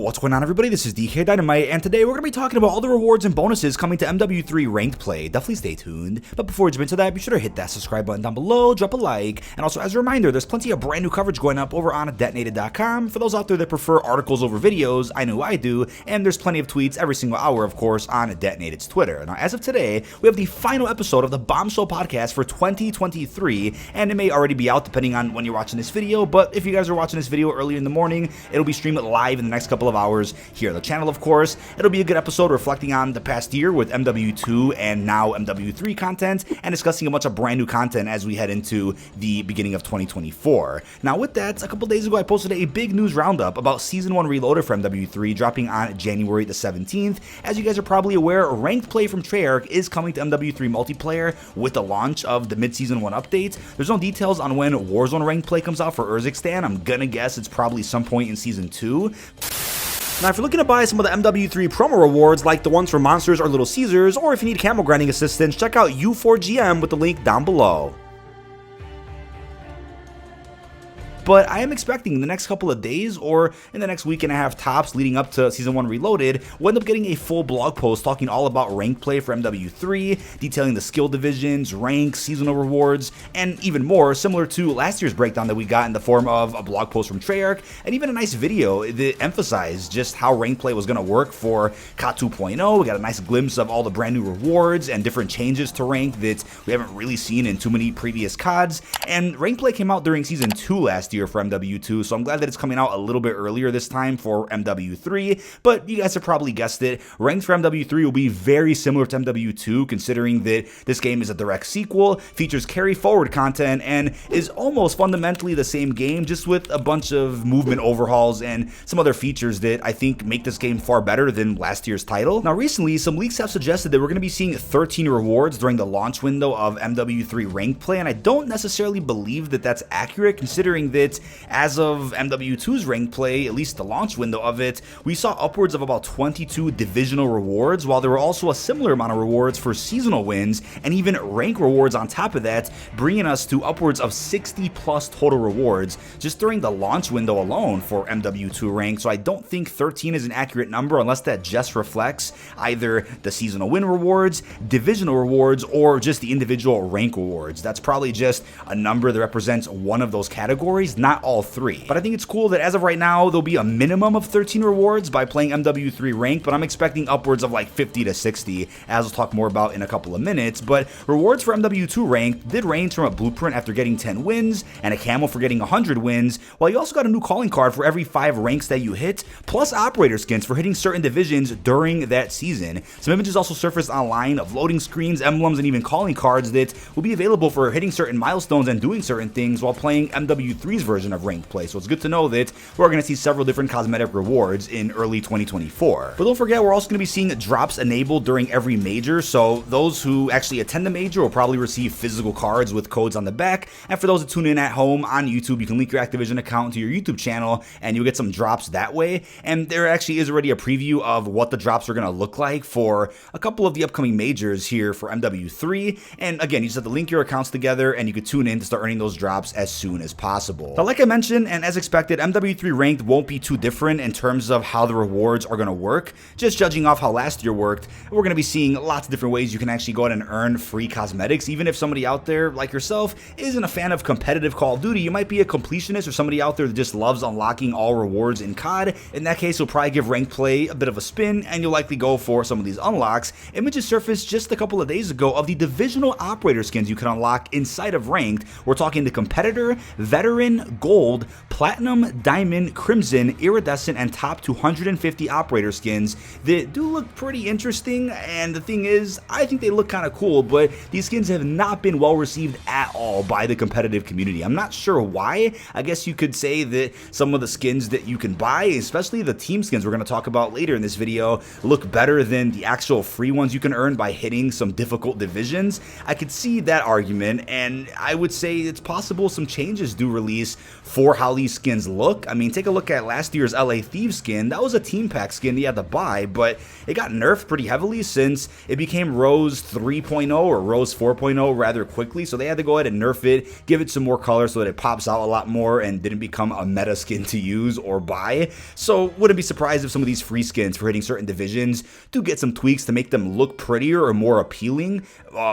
What's going on, everybody? This is dkdynamite, and today we're going to be talking about all the rewards and bonuses coming to MW3 ranked play. Definitely stay tuned. But before we jump into that, be sure to hit that subscribe button down below, drop a like, and also as a reminder, there's plenty of brand new coverage going up over on DETONATED.com. For those out there that prefer articles over videos, I know I do, and there's plenty of tweets every single hour, of course, on DETONATED's Twitter. Now, as of today, we have the final episode of the Bombshell podcast for 2023, and it may already be out depending on when you're watching this video, but if you guys are watching this video early in the morning, it'll be streamed live in the next couple of hours here on the channel, of course. It'll be a good episode reflecting on the past year with MW2 and now MW3 content, and discussing a bunch of brand new content as we head into the beginning of 2024. Now with that, a couple days ago I posted a big news roundup about Season 1 Reloaded for MW3 dropping on January the 17th. As you guys are probably aware, ranked play from Treyarch is coming to MW3 multiplayer with the launch of the mid-season 1 update. There's no details on when Warzone ranked play comes out for Urzikstan. I'm gonna guess it's probably some point in Season 2. Now, if you're looking to buy some of the MW3 promo rewards, like the ones for Monsters or Little Caesars, or if you need camo grinding assistance, check out U4GM with the link down below. But I am expecting in the next couple of days, or in the next week and a half tops leading up to Season 1 Reloaded, we'll end up getting a full blog post talking all about ranked play for MW3, detailing the skill divisions, ranks, seasonal rewards, and even more, similar to last year's breakdown that we got in the form of a blog post from Treyarch, and even a nice video that emphasized just how ranked play was going to work for COD 2.0. We got a nice glimpse of all the brand new rewards and different changes to rank that we haven't really seen in too many previous CODs, and ranked play came out during Season 2 last year for MW2, so I'm glad that it's coming out a little bit earlier this time for MW3, but you guys have probably guessed it, ranked for MW3 will be very similar to MW2, considering that this game is a direct sequel, features carry forward content, and is almost fundamentally the same game, just with a bunch of movement overhauls and some other features that I think make this game far better than last year's title. Now recently, some leaks have suggested that we're going to be seeing 13 rewards during the launch window of MW3 ranked play, and I don't necessarily believe that that's accurate, considering that as of MW2's ranked play, at least the launch window of it, we saw upwards of about 22 divisional rewards, while there were also a similar amount of rewards for seasonal wins, and even rank rewards on top of that, bringing us to upwards of 60 plus total rewards just during the launch window alone for MW2 rank. So I don't think 13 is an accurate number unless that just reflects either the seasonal win rewards, divisional rewards, or just the individual rank rewards. That's probably just a number that represents one of those categories, not all three. But I think it's cool that as of right now, there'll be a minimum of 13 rewards by playing MW3 ranked, but I'm expecting upwards of like 50 to 60, as we'll talk more about in a couple of minutes. But rewards for MW2 ranked did range from a blueprint after getting 10 wins, and a camo for getting 100 wins, while you also got a new calling card for every 5 ranks that you hit, plus operator skins for hitting certain divisions during that season. Some images also surfaced online of loading screens, emblems, and even calling cards that will be available for hitting certain milestones and doing certain things while playing MW3's version of ranked play. So it's good to know that we're going to see several different cosmetic rewards in early 2024. But don't forget, we're also going to be seeing drops enabled during every major, so those who actually attend the major will probably receive physical cards with codes on the back, and for those that tune in at home on YouTube, you can link your Activision account to your YouTube channel and you'll get some drops that way. And there actually is already a preview of what the drops are going to look like for a couple of the upcoming majors here for MW3, and again, you just have to link your accounts together and you can tune in to start earning those drops as soon as possible. Now, like I mentioned, and as expected, MW3 ranked won't be too different in terms of how the rewards are going to work. Just judging off how last year worked, we're going to be seeing lots of different ways you can actually go ahead and earn free cosmetics. Even if somebody out there like yourself isn't a fan of competitive Call of Duty, you might be a completionist or somebody out there that just loves unlocking all rewards in COD. In that case, you'll probably give ranked play a bit of a spin and you'll likely go for some of these unlocks. Images surfaced just a couple of days ago of the divisional operator skins you can unlock inside of ranked. We're talking the competitor, veteran, gold, platinum, diamond, crimson, iridescent, and top 250 operator skins that do look pretty interesting. And the thing is, I think they look kind of cool, but these skins have not been well received at all by the competitive community. I'm not sure why. I guess you could say that some of the skins that you can buy, especially the team skins we're going to talk about later in this video, look better than the actual free ones you can earn by hitting some difficult divisions. I could see that argument, and I would say it's possible some changes do release base for how these skins look. I mean, take a look at last year's LA Thieves skin. That was a team pack skin you had to buy, but it got nerfed pretty heavily since it became Rose 3.0 or Rose 4.0 rather quickly, so they had to go ahead and nerf it, give it some more color so that it pops out a lot more and didn't become a meta skin to use or buy. So wouldn't be surprised if some of these free skins for hitting certain divisions do get some tweaks to make them look prettier or more appealing,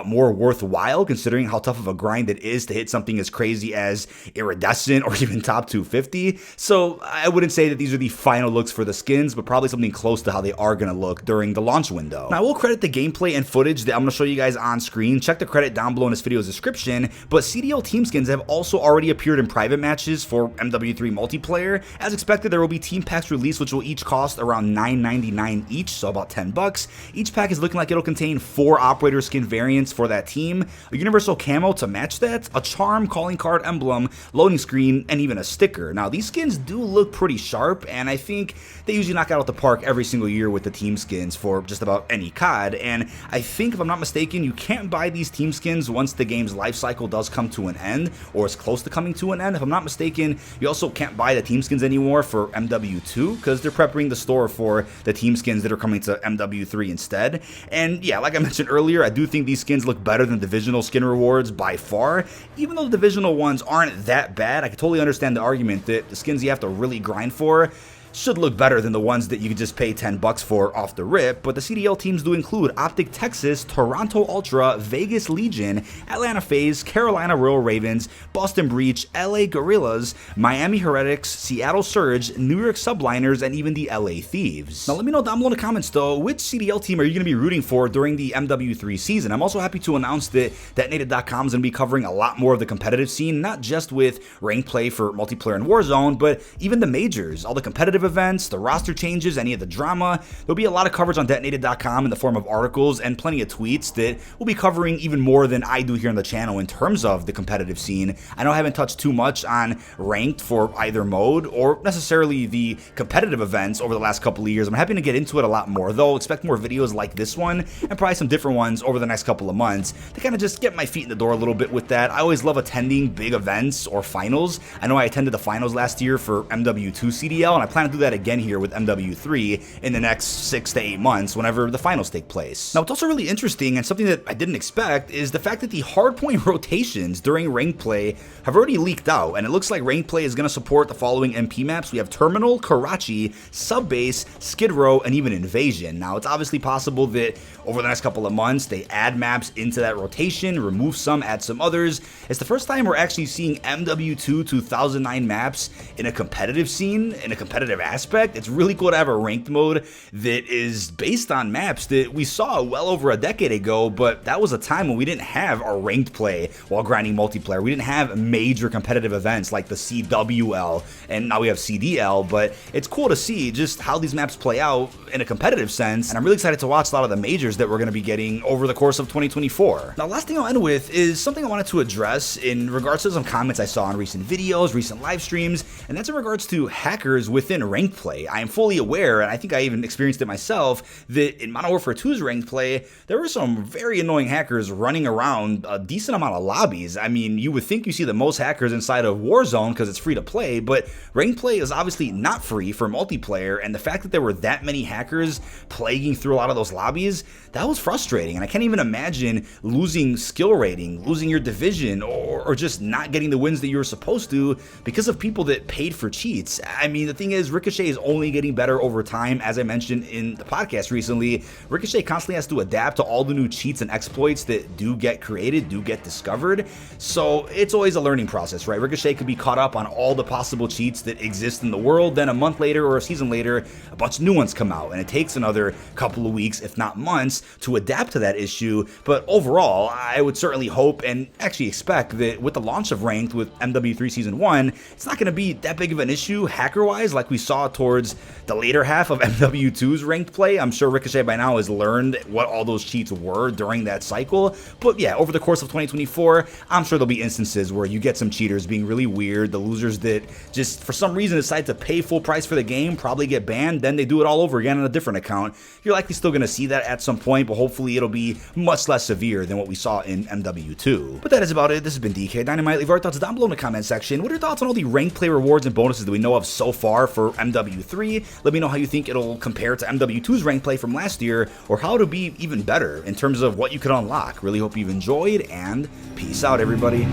more worthwhile considering how tough of a grind it is to hit something as crazy as iridescent or even top 250. So I wouldn't say that these are the final looks for the skins, but probably something close to how they are going to look during the launch window. Now I will credit the gameplay and footage that I'm going to show you guys on screen. Check the credit down below in this video's description, but CDL team skins have also already appeared in private matches for MW3 multiplayer. As expected, there will be team packs released which will each cost around $9.99 each, so about 10 bucks. Each pack is looking like it'll contain 4 operator skin variants for that team, a universal camo to match that, a charm, calling card, emblem, loading screen, and even a sticker. Now these skins do look pretty sharp, and I think they usually knock out the park every single year with the team skins for just about any COD, and I think if I'm not mistaken, you can't buy these team skins once the game's life cycle does come to an end, or is close to coming to an end. If I'm not mistaken, you also can't buy the team skins anymore for MW2 because they're prepping the store for the team skins that are coming to MW3 instead. And yeah, like I mentioned earlier, I do think these skins look better than Divisional skin rewards by far. Even though the Divisional ones aren't that bad, I can totally understand the argument that the skins you have to really grind for should look better than the ones that you could just pay 10 bucks for off the rip, but the CDL teams do include Optic Texas, Toronto Ultra, Vegas Legion, Atlanta FaZe, Carolina Royal Ravens, Boston Breach, LA Gorillas, Miami Heretics, Seattle Surge, New York Subliners, and even the LA Thieves. Now let me know down below in the comments though, which CDL team are you going to be rooting for during the MW3 season? I'm also happy to announce that DETONATED.com is going to be covering a lot more of the competitive scene, not just with ranked play for multiplayer and Warzone, but even the majors, all the competitive events, the roster changes, any of the drama. There'll be a lot of coverage on DETONATED.com in the form of articles and plenty of tweets that will be covering even more than I do here on the channel in terms of the competitive scene. I know I haven't touched too much on ranked for either mode or necessarily the competitive events over the last couple of years. I'm happy to get into it a lot more though. Expect more videos like this one and probably some different ones over the next couple of months to kind of just get my feet in the door a little bit with that. I always love attending big events or finals. I know I attended the finals last year for MW2 CDL, and I plan to do that again here with MW3 in the next 6 to 8 months whenever the finals take place. Now what's also really interesting and something that I didn't expect is the fact that the hardpoint rotations during ranked play have already leaked out, and it looks like ranked play is going to support the following MP maps. We have Terminal, Karachi, Subbase, Skid Row, and even Invasion. Now it's obviously possible that over the next couple of months they add maps into that rotation, remove some, add some others. It's the first time we're actually seeing MW2 2009 maps in a competitive scene, in a competitive aspect. It's really cool to have a ranked mode that is based on maps that we saw well over a decade ago, but that was a time when we didn't have a ranked play while grinding multiplayer. We didn't have major competitive events like the CWL, and now we have CDL, but it's cool to see just how these maps play out in a competitive sense, and I'm really excited to watch a lot of the majors that we're going to be getting over the course of 2024. Now, last thing I'll end with is something I wanted to address in regards to some comments I saw on recent videos, recent live streams, and that's in regards to hackers within ranked play. I am fully aware, and I think I even experienced it myself, that in Modern Warfare 2's ranked play, there were some very annoying hackers running around a decent amount of lobbies. I mean, you would think you see the most hackers inside of Warzone because it's free to play, but ranked play is obviously not free for multiplayer, and the fact that there were that many hackers plaguing through a lot of those lobbies, that was frustrating, and I can't even imagine losing skill rating, losing your division, or just not getting the wins that you were supposed to because of people that paid for cheats. I mean, the thing is, Ricochet is only getting better over time. As I mentioned in the podcast recently, Ricochet constantly has to adapt to all the new cheats and exploits that do get created, do get discovered, so it's always a learning process, right? Ricochet could be caught up on all the possible cheats that exist in the world, then a month later or a season later, a bunch of new ones come out, and it takes another couple of weeks, if not months, to adapt to that issue. But overall, I would certainly hope and actually expect that with the launch of Ranked with MW3 Season 1, it's not going to be that big of an issue hacker-wise like we saw towards the later half of MW2's ranked play. I'm sure Ricochet by now has learned what all those cheats were during that cycle. But yeah, over the course of 2024, I'm sure there'll be instances where you get some cheaters being really weird. The losers that just for some reason decide to pay full price for the game probably get banned, then they do it all over again on a different account. You're likely still going to see that at some point, but hopefully it'll be much less severe than what we saw in MW2. But that is about it. This has been dkdynamite. Leave our thoughts down below in the comment section. What are your thoughts on all the ranked play rewards and bonuses that we know of so far for MW3? Let me know how you think it'll compare to MW2's ranked play from last year, or how it'll be even better in terms of what you could unlock. Really hope you've enjoyed, and peace out, everybody.